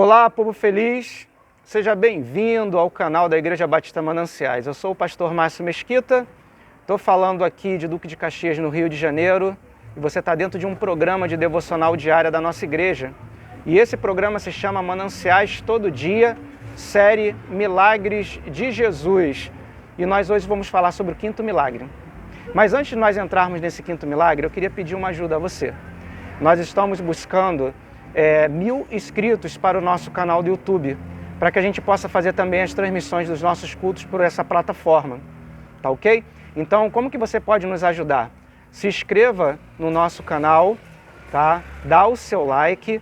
Olá, povo feliz! Seja bem-vindo ao canal da Igreja Batista Mananciais. Eu sou o pastor Márcio Mesquita, estou falando aqui de Duque de Caxias, no Rio de Janeiro, e você está dentro de um programa de devocional diária da nossa igreja. E esse programa se chama Mananciais Todo Dia, série Milagres de Jesus. E nós hoje vamos falar sobre o quinto milagre. Mas antes de nós entrarmos nesse quinto milagre, eu queria pedir uma ajuda a você. Nós estamos buscando 1000 inscritos para o nosso canal do YouTube, para que a gente possa fazer também as transmissões dos nossos cultos por essa plataforma, tá ok? Então, como que você pode nos ajudar? Se inscreva no nosso canal, tá? Dá o seu like,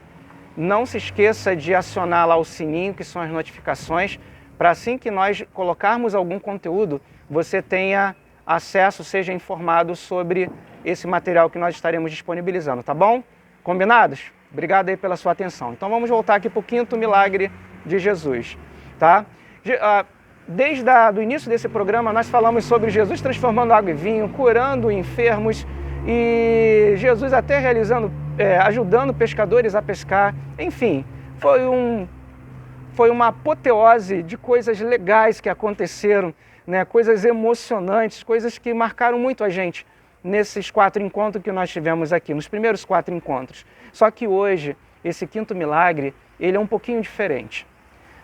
não se esqueça de acionar lá o sininho, que são as notificações, para assim que nós colocarmos algum conteúdo, você tenha acesso, seja informado sobre esse material que nós estaremos disponibilizando, tá bom? Combinados? Obrigado aí pela sua atenção. Então vamos voltar aqui para o quinto milagre de Jesus, tá? Desde o início desse programa nós falamos sobre Jesus transformando água em vinho, curando enfermos e Jesus até ajudando pescadores a pescar. Enfim, foi uma apoteose de coisas legais que aconteceram, né? Coisas emocionantes, coisas que marcaram muito a gente nesses 4 encontros que nós tivemos aqui, nos primeiros 4 encontros. Só que hoje, esse quinto milagre, ele é um pouquinho diferente,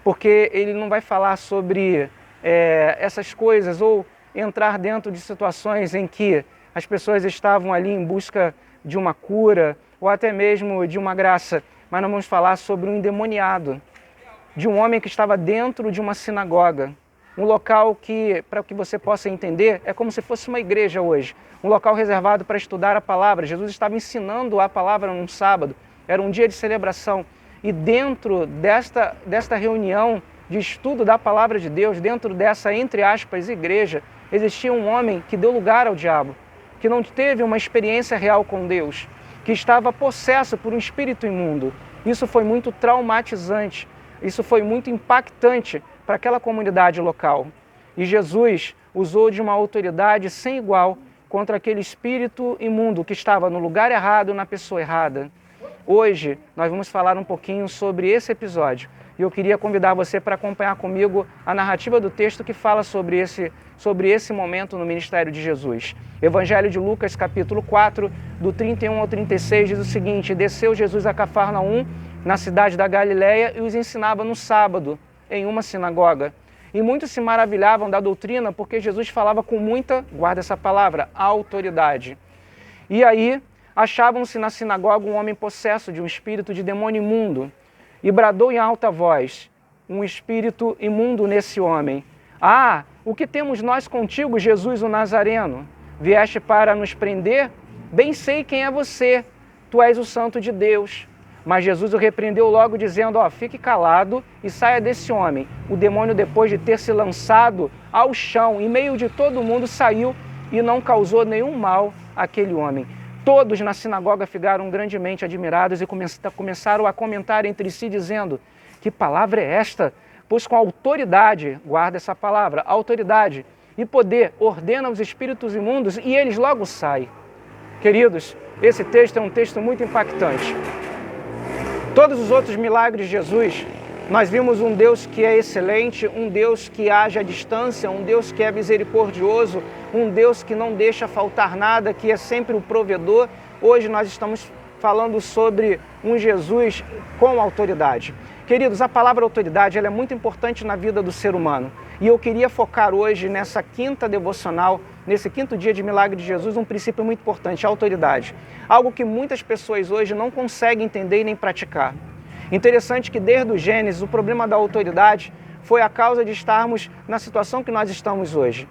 porque ele não vai falar sobre essas coisas ou entrar dentro de situações em que as pessoas estavam ali em busca de uma cura ou até mesmo de uma graça, mas nós vamos falar sobre um endemoniado, de um homem que estava dentro de uma sinagoga. Um local que, para que você possa entender, é como se fosse uma igreja hoje. Um local reservado para estudar a palavra. Jesus estava ensinando a palavra num sábado. Era um dia de celebração. E dentro desta reunião de estudo da palavra de Deus, dentro dessa, entre aspas, igreja, existia um homem que deu lugar ao diabo, que não teve uma experiência real com Deus, que estava possesso por um espírito imundo. Isso foi muito traumatizante. Isso foi muito impactante para aquela comunidade local. E Jesus usou de uma autoridade sem igual contra aquele espírito imundo que estava no lugar errado, na pessoa errada. Hoje nós vamos falar um pouquinho sobre esse episódio. E eu queria convidar você para acompanhar comigo a narrativa do texto que fala sobre esse momento no ministério de Jesus. Evangelho de Lucas, capítulo 4, do 31 ao 36, diz o seguinte: Desceu Jesus a Cafarnaum, na cidade da Galileia, e os ensinava no sábado, em uma sinagoga. E muitos se maravilhavam da doutrina, porque Jesus falava com muita, guarda essa palavra, autoridade. E aí, achavam-se na sinagoga um homem possesso de um espírito de demônio imundo, e bradou em alta voz, um espírito imundo nesse homem: Ah, o que temos nós contigo, Jesus o Nazareno? Vieste para nos prender? Bem sei quem é você, tu és o Santo de Deus. Mas Jesus o repreendeu logo, dizendo: fique calado e saia desse homem. O demônio, depois de ter se lançado ao chão, em meio de todo mundo, saiu e não causou nenhum mal àquele homem. Todos na sinagoga ficaram grandemente admirados e começaram a comentar entre si, dizendo: que palavra é esta? Pois com autoridade, guarda essa palavra, autoridade e poder, ordena os espíritos imundos e eles logo saem. Queridos, esse texto é um texto muito impactante. Todos os outros milagres de Jesus, nós vimos um Deus que é excelente, um Deus que age à distância, um Deus que é misericordioso, um Deus que não deixa faltar nada, que é sempre o provedor. Hoje nós estamos falando sobre um Jesus com autoridade. Queridos, a palavra autoridade ela é muito importante na vida do ser humano. E eu queria focar hoje nessa quinta devocional, nesse quinto dia de milagre de Jesus, um princípio muito importante, a autoridade. Algo que muitas pessoas hoje não conseguem entender e nem praticar. Interessante que desde o Gênesis, o problema da autoridade foi a causa de estarmos na situação que nós estamos hoje.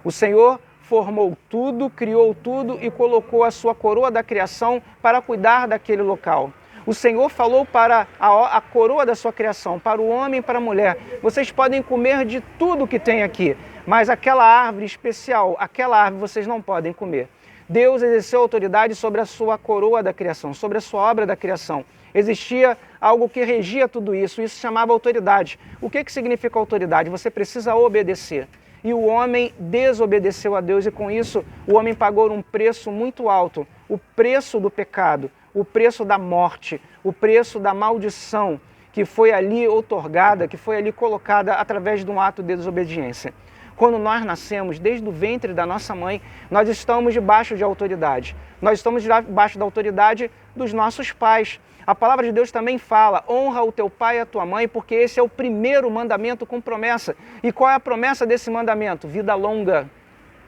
O Senhor formou tudo, criou tudo e colocou a sua coroa da criação para cuidar daquele local. O Senhor falou para a coroa da sua criação, para o homem e para a mulher: vocês podem comer de tudo que tem aqui, mas aquela árvore especial, aquela árvore vocês não podem comer. Deus exerceu autoridade sobre a sua coroa da criação, sobre a sua obra da criação. Existia algo que regia tudo isso, isso se chamava autoridade. O que significa autoridade? Você precisa obedecer. E o homem desobedeceu a Deus e com isso o homem pagou um preço muito alto, o preço do pecado, o preço da morte, o preço da maldição que foi ali outorgada, que foi ali colocada através de um ato de desobediência. Quando nós nascemos, desde o ventre da nossa mãe, nós estamos debaixo de autoridade. Nós estamos debaixo da autoridade dos nossos pais. A palavra de Deus também fala, honra o teu pai e a tua mãe, porque esse é o primeiro mandamento com promessa. E qual é a promessa desse mandamento? Vida longa.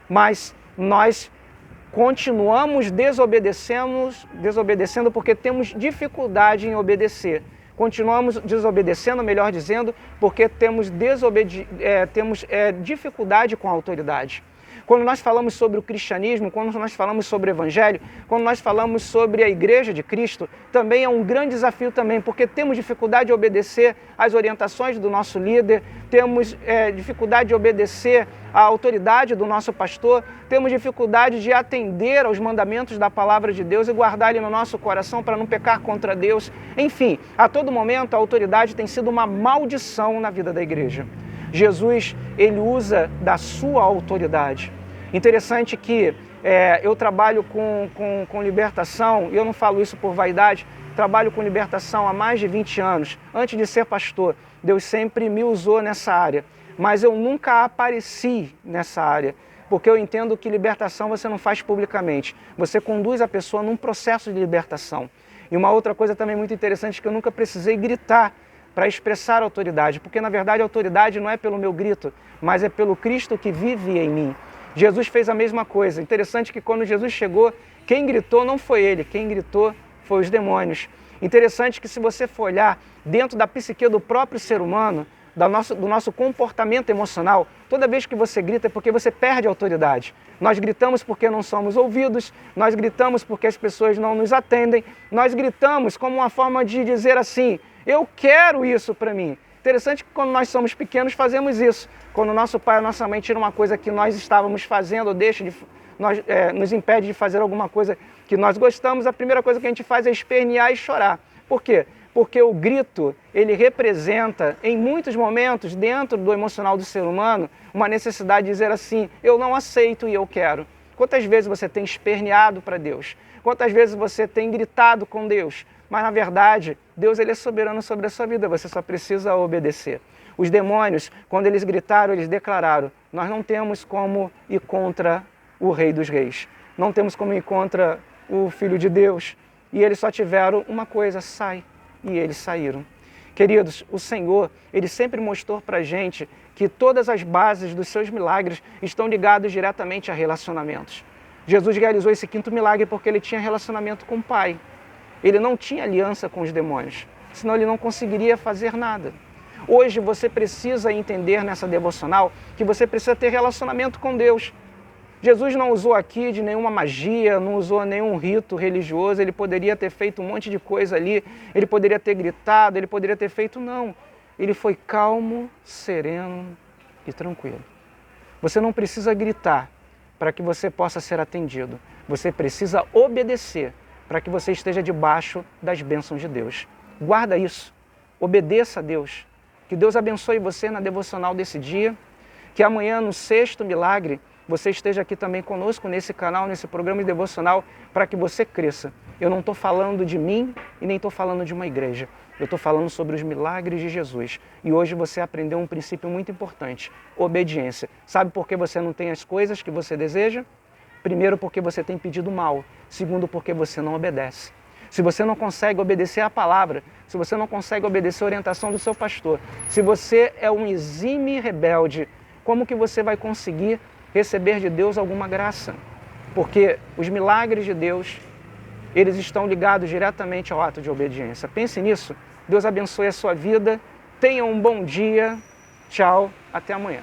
Mas nós continuamos desobedecendo porque temos dificuldade em obedecer. Continuamos desobedecendo, melhor dizendo, porque temos dificuldade com a autoridade. Quando nós falamos sobre o cristianismo, quando nós falamos sobre o evangelho, quando nós falamos sobre a igreja de Cristo, também é um grande desafio também, porque temos dificuldade de obedecer às orientações do nosso líder, temos dificuldade de obedecer à autoridade do nosso pastor, temos dificuldade de atender aos mandamentos da palavra de Deus e guardar ele no nosso coração para não pecar contra Deus. Enfim, a todo momento a autoridade tem sido uma maldição na vida da igreja. Jesus, ele usa da sua autoridade. Interessante que eu trabalho com libertação, e eu não falo isso por vaidade, trabalho com libertação há mais de 20 anos. Antes de ser pastor, Deus sempre me usou nessa área, mas eu nunca apareci nessa área, porque eu entendo que libertação você não faz publicamente, você conduz a pessoa num processo de libertação. E uma outra coisa também muito interessante é que eu nunca precisei gritar para expressar autoridade, porque na verdade a autoridade não é pelo meu grito, mas é pelo Cristo que vive em mim. Jesus fez a mesma coisa. Interessante que quando Jesus chegou, quem gritou não foi ele, quem gritou foi os demônios. Interessante que se você for olhar dentro da psique do próprio ser humano, do nosso comportamento emocional, toda vez que você grita é porque você perde a autoridade. Nós gritamos porque não somos ouvidos, nós gritamos porque as pessoas não nos atendem, nós gritamos como uma forma de dizer assim, eu quero isso para mim. Interessante que quando nós somos pequenos fazemos isso. Quando nosso pai ou nossa mãe tira uma coisa que nós estávamos fazendo ou nos impede de fazer alguma coisa que nós gostamos, a primeira coisa que a gente faz é espernear e chorar. Por quê? Porque o grito, ele representa, em muitos momentos, dentro do emocional do ser humano, uma necessidade de dizer assim, eu não aceito e eu quero. Quantas vezes você tem esperneado para Deus? Quantas vezes você tem gritado com Deus? Mas, na verdade, Deus ele é soberano sobre a sua vida, você só precisa obedecer. Os demônios, quando eles gritaram, eles declararam, nós não temos como ir contra o Rei dos Reis, não temos como ir contra o Filho de Deus. E eles só tiveram uma coisa, sai. E eles saíram. Queridos, o Senhor, ele sempre mostrou para a gente que todas as bases dos seus milagres estão ligadas diretamente a relacionamentos. Jesus realizou esse quinto milagre porque ele tinha relacionamento com o Pai. Ele não tinha aliança com os demônios, senão ele não conseguiria fazer nada. Hoje você precisa entender nessa devocional que você precisa ter relacionamento com Deus. Jesus não usou aqui de nenhuma magia, não usou nenhum rito religioso, ele poderia ter feito um monte de coisa ali, ele poderia ter gritado, ele poderia ter feito, não. Ele foi calmo, sereno e tranquilo. Você não precisa gritar para que você possa ser atendido, você precisa obedecer para que você esteja debaixo das bênçãos de Deus. Guarda isso, obedeça a Deus. Que Deus abençoe você na devocional desse dia, que amanhã no sexto milagre, você esteja aqui também conosco nesse canal, nesse programa de devocional, para que você cresça. Eu não estou falando de mim e nem estou falando de uma igreja. Eu estou falando sobre os milagres de Jesus. E hoje você aprendeu um princípio muito importante, obediência. Sabe por que você não tem as coisas que você deseja? Primeiro, porque você tem pedido mal. Segundo, porque você não obedece. Se você não consegue obedecer a palavra, se você não consegue obedecer a orientação do seu pastor, se você é um exímio rebelde, como que você vai conseguir receber de Deus alguma graça? Porque os milagres de Deus, eles estão ligados diretamente ao ato de obediência. Pense nisso. Deus abençoe a sua vida. Tenha um bom dia. Tchau. Até amanhã.